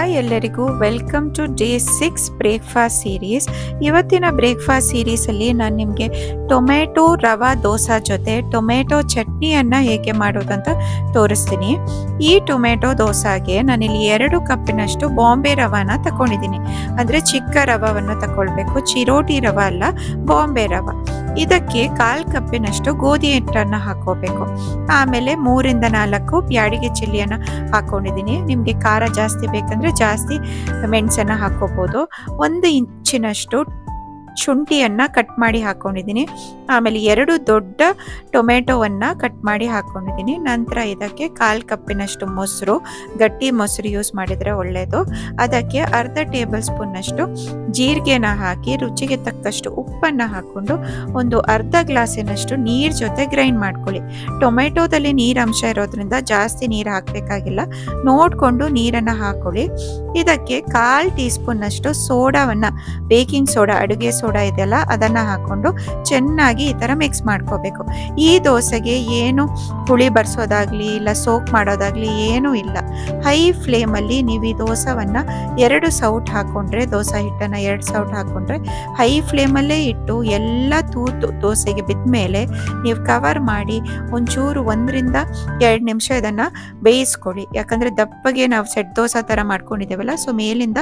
Hi ಎಲ್ಲರಿಗೂ welcome to day 6 breakfast series. ಇವತ್ತಿನ breakfast ಸೀರೀಸಲ್ಲಿ ನಾನು ನಿಮಗೆ ಟೊಮೆಟೊ ರವಾ ದೋಸೆ ಜೊತೆ ಟೊಮೆಟೊ ಚಟ್ನಿಯನ್ನು ಹೇಗೆ ಮಾಡೋದಂತ ತೋರಿಸ್ತೀನಿ. ಈ ಟೊಮೆಟೊ ದೋಸೆಗೆ ನಾನಿಲ್ಲಿ 2 ಕಪ್ಪಿನಷ್ಟು ಬಾಂಬೆ ರವಾನ ತಗೊಂಡಿದ್ದೀನಿ. ಅಂದರೆ ಚಿಕ್ಕ ರವಾವನ್ನು ತಗೊಳ್ಬೇಕು, ಚಿರೋಟಿ ರವಾ ಅಲ್ಲ, ಬಾಂಬೆ ರವಾ. ಇದಕ್ಕೆ 1/4 ಕಪ್ಪಿನಷ್ಟು ಗೋಧಿ ಹಿಟ್ಟನ್ನು ಹಾಕೋಬೇಕು. ಆಮೇಲೆ 3 ರಿಂದ 4 ಬ್ಯಾಡಿಗೆ ಚಿಲ್ಲಿಯನ್ನು ಹಾಕೊಂಡಿದ್ದೀನಿ. ನಿಮಗೆ ಖಾರ ಜಾಸ್ತಿ ಬೇಕಂದ್ರೆ ಜಾಸ್ತಿ ಮೆಣಸನ್ನು ಹಾಕೋಬಹುದು. 1 ಇಂಚಿನಷ್ಟು ಶುಂಠಿಯನ್ನು ಕಟ್ ಮಾಡಿ ಹಾಕೊಂಡಿದ್ದೀನಿ. ಆಮೇಲೆ 2 ದೊಡ್ಡ ಟೊಮೆಟೊವನ್ನು ಕಟ್ ಮಾಡಿ ಹಾಕೊಂಡಿದ್ದೀನಿ. ನಂತರ ಇದಕ್ಕೆ 1/4 ಕಪ್ಪಿನಷ್ಟು ಮೊಸರು, ಗಟ್ಟಿ ಮೊಸರು ಯೂಸ್ ಮಾಡಿದರೆ ಒಳ್ಳೆಯದು. ಅದಕ್ಕೆ ಅರ್ಧ ಟೇಬಲ್ ಸ್ಪೂನ್ನಷ್ಟು ಜೀರಿಗೆನ ಹಾಕಿ ರುಚಿಗೆ ತಕ್ಕಷ್ಟು ಉಪ್ಪನ್ನು ಹಾಕ್ಕೊಂಡು ಒಂದು ಅರ್ಧ ಗ್ಲಾಸಿನಷ್ಟು ನೀರು ಜೊತೆ ಗ್ರೈಂಡ್ ಮಾಡ್ಕೊಳ್ಳಿ. ಟೊಮೆಟೊದಲ್ಲಿ ನೀರಂಶ ಇರೋದ್ರಿಂದ ಜಾಸ್ತಿ ನೀರು ಹಾಕಬೇಕಾಗಿಲ್ಲ, ನೋಡಿಕೊಂಡು ನೀರನ್ನು ಹಾಕೊಳ್ಳಿ. ಇದಕ್ಕೆ 1/4 ಟೀ ಸ್ಪೂನ್ನಷ್ಟು ಸೋಡಾವನ್ನು, ಬೇಕಿಂಗ್ ಸೋಡಾ, ಅಡುಗೆ ಸೋಡಾ ಇದೆಯಲ್ಲ, ಅದನ್ನು ಹಾಕ್ಕೊಂಡು ಚೆನ್ನಾಗಿ ಈ ಥರ ಮಿಕ್ಸ್ ಮಾಡ್ಕೋಬೇಕು. ಈ ದೋಸೆಗೆ ಏನು ಹುಳಿ ಬರ್ಸೋದಾಗಲಿ ಇಲ್ಲ ಸೋಕ್ ಮಾಡೋದಾಗಲಿ ಏನೂ ಇಲ್ಲ. ಹೈ ಫ್ಲೇಮಲ್ಲಿ ನೀವು ಈ ದೋಸೆವನ್ನು 2 ಸೌಟ್ ಹಾಕ್ಕೊಂಡ್ರೆ, ದೋಸೆ ಹಿಟ್ಟನ್ನು 2 ಸೌಟ್ ಹಾಕ್ಕೊಂಡ್ರೆ ಹೈ ಫ್ಲೇಮಲ್ಲೇ ಇಟ್ಟು ಎಲ್ಲ ತೂತು ದೋಸೆಗೆ ಬಿದ್ದ ಮೇಲೆ ನೀವು ಕವರ್ ಮಾಡಿ ಒಂಚೂರು 1 ರಿಂದ 2 ನಿಮಿಷ ಇದನ್ನು ಬೇಯಿಸ್ಕೊಳ್ಳಿ. ಯಾಕಂದರೆ ದಪ್ಪಗೆ ನಾವು ಸೆಟ್ ದೋಸೆ ಥರ ಮಾಡ್ಕೊಂಡಿದ್ದೇವಲ್ಲ, ಸೊ ಮೇಲಿಂದ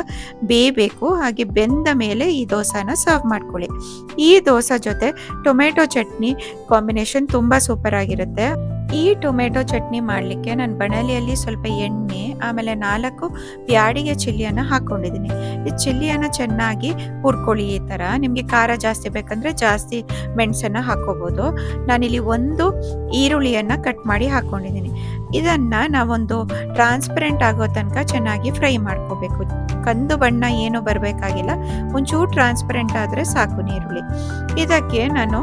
ಬೇಯಬೇಕು. ಹಾಗೆ ಬೆಂದ ಮೇಲೆ ಈ ದೋಸೆನ ಸರ್ವ್ ಮಾಡ್ಕೊಳ್ಳಿ. ಈ ದೋಸೆ ಜೊತೆ ಟೊಮೆಟೊ ಚಟ್ನಿ ಕಾಂಬಿನೇಷನ್ ತುಂಬ ಸೂಪರ್ ಆಗಿರುತ್ತೆ. ಈ ಟೊಮೆಟೊ ಚಟ್ನಿ ಮಾಡಲಿಕ್ಕೆ ನಾನು ಬಾಣಲಿಯಲ್ಲಿ ಸ್ವಲ್ಪ ಎಣ್ಣೆ, ಆಮೇಲೆ 4 ಬ್ಯಾಡಿಗೆ ಚಿಲ್ಲಿಯನ್ನು ಹಾಕ್ಕೊಂಡಿದ್ದೀನಿ. ಈ ಚಿಲ್ಲಿಯನ್ನು ಚೆನ್ನಾಗಿ ಹುರ್ಕೊಳ್ಳಿ. ಈ ಥರ ನಿಮಗೆ ಖಾರ ಜಾಸ್ತಿ ಬೇಕಂದರೆ ಜಾಸ್ತಿ ಮೆಣಸನ್ನು ಹಾಕ್ಕೋಬೋದು. ನಾನಿಲ್ಲಿ 1 ಈರುಳ್ಳಿಯನ್ನು ಕಟ್ ಮಾಡಿ ಹಾಕ್ಕೊಂಡಿದ್ದೀನಿ. ಇದನ್ನು ನಾವೊಂದು ಟ್ರಾನ್ಸ್ಪರೆಂಟ್ ಆಗೋ ತನಕ ಚೆನ್ನಾಗಿ ಫ್ರೈ ಮಾಡ್ಕೋಬೇಕು. ಕಂದು ಬಣ್ಣ ಏನು ಬರಬೇಕಾಗಿಲ್ಲ, ಒಂಚೂರು ಟ್ರಾನ್ಸ್ಪರೆಂಟ್ ಆದರೆ ಸಾಕು ನೀರುಳ್ಳಿ. ಇದಕ್ಕೆ ನಾನು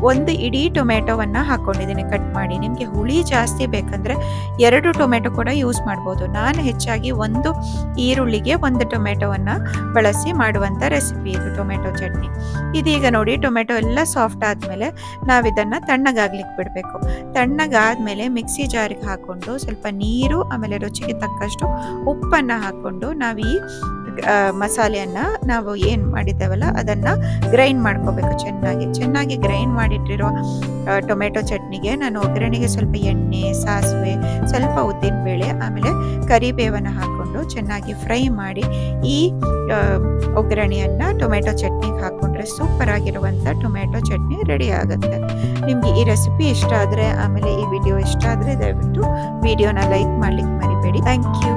1 ಇಡೀ ಟೊಮೆಟೊವನ್ನು ಹಾಕ್ಕೊಂಡಿದ್ದೀನಿ ಕಟ್ ಮಾಡಿ. ನಿಮಗೆ ಹುಳಿ ಜಾಸ್ತಿ ಬೇಕಂದರೆ 2 ಟೊಮೆಟೊ ಕೂಡ ಯೂಸ್ ಮಾಡ್ಬೋದು. ನಾನು ಹೆಚ್ಚಾಗಿ 1 ಈರುಳ್ಳಿಗೆ 1 ಟೊಮೆಟೊವನ್ನು ಬಳಸಿ ಮಾಡುವಂಥ ರೆಸಿಪಿ ಇದು ಟೊಮೆಟೊ ಚಟ್ನಿ. ಇದೀಗ ನೋಡಿ ಟೊಮೆಟೊ ಎಲ್ಲ ಸಾಫ್ಟ್ ಆದಮೇಲೆ ನಾವಿದನ್ನು ತಣ್ಣಗಾಗ್ಲಿಕ್ಕೆ ಬಿಡಬೇಕು. ತಣ್ಣಗಾದ್ಮೇಲೆ ಮಿಕ್ಸಿ ಜಾರಿಗೆ ಹಾಕ್ಕೊಂಡು ಸ್ವಲ್ಪ ನೀರು, ಆಮೇಲೆ ರುಚಿಗೆ ತಕ್ಕಷ್ಟು ಉಪ್ಪನ್ನು ಹಾಕ್ಕೊಂಡು ನಾವು ಈ ಮಸಾಲೆಯನ್ನು ನಾವು ಏನು ಮಾಡಿದ್ದೇವಲ್ಲ ಅದನ್ನು ಗ್ರೈಂಡ್ ಮಾಡ್ಕೋಬೇಕು. ಚೆನ್ನಾಗಿ ಗ್ರೈಂಡ್ ಮಾಡಿಟ್ಟಿರೋ ಟೊಮೆಟೊ ಚಟ್ನಿಗೆ ನಾನು ಒಗ್ಗರಣೆಗೆ ಸ್ವಲ್ಪ ಎಣ್ಣೆ, ಸಾಸಿವೆ, ಸ್ವಲ್ಪ ಉದ್ದಿನಬೇಳೆ, ಆಮೇಲೆ ಕರಿಬೇವನ್ನು ಹಾಕ್ಕೊಂಡು ಚೆನ್ನಾಗಿ ಫ್ರೈ ಮಾಡಿ ಈ ಒಗ್ಗರಣೆಯನ್ನು ಟೊಮೆಟೊ ಚಟ್ನಿಗೆ ಹಾಕ್ಕೊಂಡ್ರೆ ಸೂಪರ್ ಆಗಿರುವಂಥ ಟೊಮೆಟೊ ಚಟ್ನಿ ರೆಡಿ ಆಗುತ್ತೆ. ನಿಮಗೆ ಈ ರೆಸಿಪಿ ಇಷ್ಟ ಆದರೆ, ಆಮೇಲೆ ಈ ವಿಡಿಯೋ ಇಷ್ಟ ಆದರೆ ದಯವಿಟ್ಟು ವಿಡಿಯೋನ ಲೈಕ್ ಮಾಡಲಿಕ್ಕೆ ಮರಿಬೇಡಿ. Thank you.